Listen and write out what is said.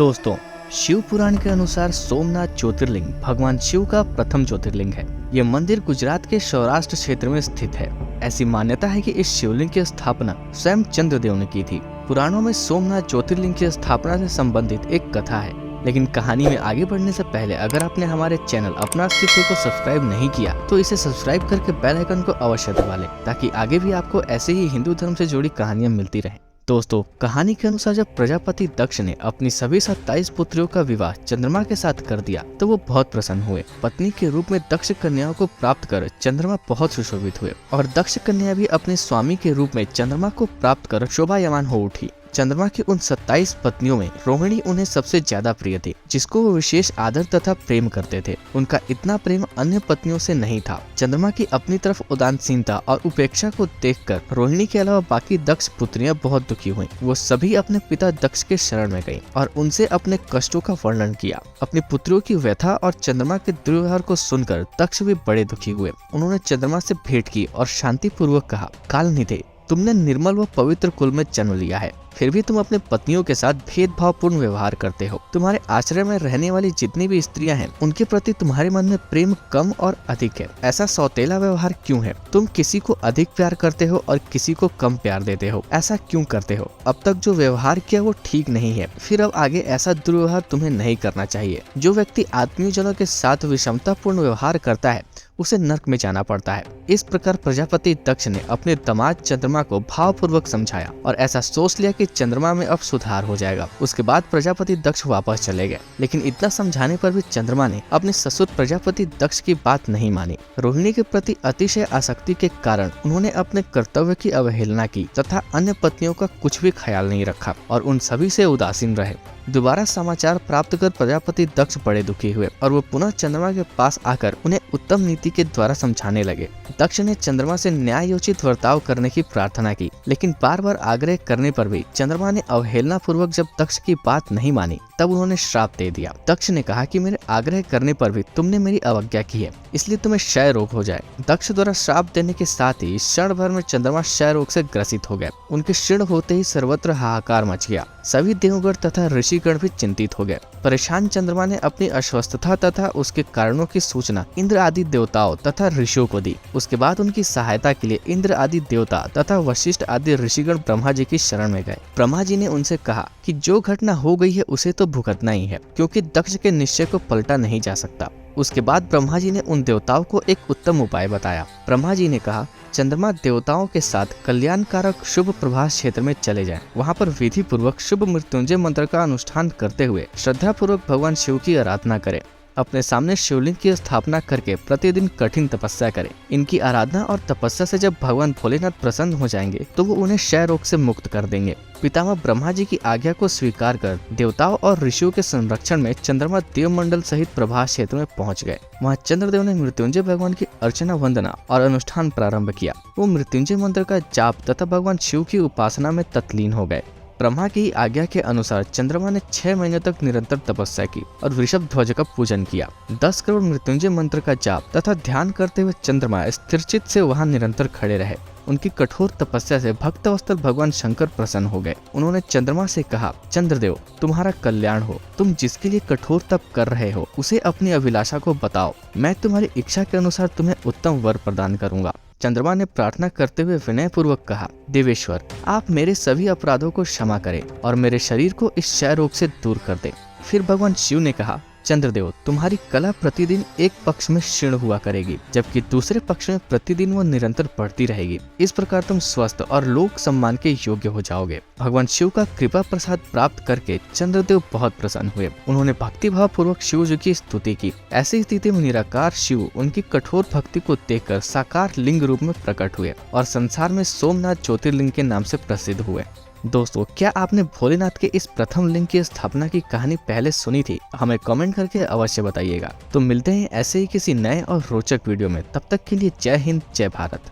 दोस्तों, शिव पुराण के अनुसार सोमनाथ ज्योतिर्लिंग भगवान शिव का प्रथम ज्योतिर्लिंग है। यह मंदिर गुजरात के सौराष्ट्र क्षेत्र में स्थित है। ऐसी मान्यता है कि इस शिवलिंग की स्थापना स्वयं चंद्रदेव ने की थी। पुराणों में सोमनाथ ज्योतिर्लिंग की स्थापना से संबंधित एक कथा है। लेकिन कहानी में आगे बढ़ने से पहले अगर आपने हमारे चैनल अपना अस्तित्व को सब्सक्राइब नहीं किया तो इसे सब्सक्राइब करके बेल आइकन को अवश्य दबा लें, ताकि आगे भी आपको ऐसे ही हिंदू धर्म से जुड़ी कहानियां मिलती रहें। दोस्तों, कहानी के अनुसार जब प्रजापति दक्ष ने अपनी सभी 27 पुत्रियों का विवाह चंद्रमा के साथ कर दिया तो वो बहुत प्रसन्न हुए। पत्नी के रूप में दक्ष कन्याओं को प्राप्त कर चंद्रमा बहुत सुशोभित हुए और दक्ष कन्या भी अपने स्वामी के रूप में चंद्रमा को प्राप्त कर शोभायमान हो उठी। चंद्रमा की उन 27 पत्नियों में रोहिणी उन्हें सबसे ज्यादा प्रिय थी, जिसको वो विशेष आदर तथा प्रेम करते थे। उनका इतना प्रेम अन्य पत्नियों से नहीं था। चंद्रमा की अपनी तरफ उदासीनता और उपेक्षा को देखकर रोहिणी के अलावा बाकी दक्ष पुत्रियां बहुत दुखी हुईं। वो सभी अपने पिता दक्ष के शरण में गईं और उनसे अपने कष्टों का वर्णन किया। अपनी पुत्रियों की व्यथा और चंद्रमा के दुर्व्यवहार को सुनकर दक्ष भी बड़े दुखी हुए। उन्होंने चंद्रमा से भेंट की और शांति पूर्वक कहा, कालनिधे, तुमने निर्मल व पवित्र कुल में जन्म लिया है, फिर भी तुम अपने पत्नियों के साथ भेदभावपूर्ण व्यवहार करते हो। तुम्हारे आश्रय में रहने वाली जितनी भी स्त्रियां हैं, उनके प्रति तुम्हारे मन में प्रेम कम और अधिक है। ऐसा सौतेला व्यवहार क्यों है? तुम किसी को अधिक प्यार करते हो और किसी को कम प्यार देते हो। ऐसा क्यों करते हो? अब तक जो व्यवहार किया वो ठीक नहीं है, फिर अब आगे ऐसा दुर्व्यवहार तुम्हें नहीं करना चाहिए। जो व्यक्ति आत्मीय जनों के साथ विषमतापूर्ण व्यवहार करता है उसे नरक में जाना पड़ता है। इस प्रकार प्रजापति दक्ष ने अपने दामाद चंद्रमा को भावपूर्वक समझाया और ऐसा सोच लिया कि चंद्रमा में अब सुधार हो जाएगा। उसके बाद प्रजापति दक्ष वापस चले गए, लेकिन इतना समझाने पर भी चंद्रमा ने अपने ससुर प्रजापति दक्ष की बात नहीं मानी। रोहिणी के प्रति अतिशय आसक्ति के कारण उन्होंने अपने कर्तव्य की अवहेलना की तथा अन्य पत्नियों का कुछ भी ख्याल नहीं रखा और उन सभी से उदासीन रहे। दोबारा समाचार प्राप्त कर प्रजापति दक्ष बड़े दुखी हुए और वो पुनः चंद्रमा के पास आकर उन्हें उत्तम नीति के द्वारा समझाने लगे। दक्ष ने चंद्रमा से न्यायोचित वर्ताव करने की प्रार्थना की, लेकिन बार बार आग्रह करने पर भी चंद्रमा ने अवहेलना पूर्वक जब दक्ष की बात नहीं मानी तब उन्होंने श्राप दे दिया। दक्ष ने कहा कि मेरे आग्रह करने पर भी तुमने मेरी अवज्ञा की है, इसलिए तुम्हें क्षय रोग हो जाए। दक्ष द्वारा श्राप देने के साथ ही क्षण भर में चंद्रमा क्षय रोग से ग्रसित हो गए। उनके क्षीण होते ही सर्वत्र हाहाकार मच गया। सभी देवगण तथा ऋषिगण भी चिंतित हो गए। परेशान चंद्रमा ने अपनी अस्वस्थता तथा उसके कारणों की सूचना इंद्र आदि देवताओं तथा ऋषियों को दी। उसके बाद उनकी सहायता के लिए इंद्र आदि देवता तथा वशिष्ठ आदि ऋषिगण ब्रह्मा जी की शरण में गए। ब्रह्मा जी ने उनसे कहा कि जो घटना हो गई है उसे तो भुगतना ही है, क्योंकि दक्ष के निश्चय को पलटा नहीं जा सकता। उसके बाद ब्रह्मा जी ने उन देवताओं को एक उत्तम उपाय बताया। ब्रह्मा जी ने कहा, चंद्रमा देवताओं के साथ कल्याणकारक शुभ प्रभास क्षेत्र में चले जाएं। वहां पर विधि पूर्वक शुभ मृत्युंजय मंत्र का अनुष्ठान करते हुए श्रद्धा पूर्वक भगवान शिव की आराधना करें। अपने सामने शिवलिंग की स्थापना करके प्रतिदिन कठिन तपस्या करें। इनकी आराधना और तपस्या से जब भगवान भोलेनाथ प्रसन्न हो जाएंगे तो वो उन्हें क्षय रोग से मुक्त कर देंगे। पितामह ब्रह्मा जी की आज्ञा को स्वीकार कर देवताओं और ऋषियों के संरक्षण में चंद्रमा देवमंडल सहित प्रभास क्षेत्र में पहुंच गए। वहां चंद्रदेव ने मृत्युंजय भगवान की अर्चना, वंदना और अनुष्ठान प्रारंभ किया। वो मृत्युंजय मंत्र का जाप तथा भगवान शिव की उपासना में तत्लीन हो गए। ब्रह्मा की आज्ञा के अनुसार चंद्रमा ने 6 महीने तक निरंतर तपस्या की और वृषभ ध्वज का पूजन किया। 10 करोड़ मृत्युंजय मंत्र का जाप तथा ध्यान करते हुए चंद्रमा स्थिरचित से वहां निरंतर खड़े रहे। उनकी कठोर तपस्या से भक्तवत्सल भगवान शंकर प्रसन्न हो गए। उन्होंने चंद्रमा से कहा, चंद्रदेव, तुम्हारा कल्याण हो। तुम जिसके लिए कठोर तप कर रहे हो उसे अपनी अभिलाषा को बताओ। मैं तुम्हारी इच्छा के अनुसार तुम्हें उत्तम वर प्रदान करूंगा। चंद्रमा ने प्रार्थना करते हुए विनय पूर्वक कहा, देवेश्वर, आप मेरे सभी अपराधों को क्षमा करें और मेरे शरीर को इस क्षय रोग से दूर कर दें। फिर भगवान शिव ने कहा, चंद्रदेव, तुम्हारी कला प्रतिदिन एक पक्ष में क्षीण हुआ करेगी, जबकि दूसरे पक्ष में प्रतिदिन वो निरंतर बढ़ती रहेगी। इस प्रकार तुम स्वस्थ और लोक सम्मान के योग्य हो जाओगे। भगवान शिव का कृपा प्रसाद प्राप्त करके चंद्रदेव बहुत प्रसन्न हुए। उन्होंने भक्ति भाव पूर्वक शिव जी की स्तुति की। ऐसी स्थिति में निराकार शिव उनकी कठोर भक्ति को देखकर साकार लिंग रूप में प्रकट हुए और संसार में सोमनाथ ज्योतिर्लिंग के नाम से प्रसिद्ध हुए। दोस्तों, क्या आपने भोलेनाथ के इस प्रथम लिंग की स्थापना की कहानी पहले सुनी थी? हमें कमेंट करके अवश्य बताइएगा। तो मिलते हैं ऐसे ही किसी नए और रोचक वीडियो में। तब तक के लिए जय हिंद, जय भारत।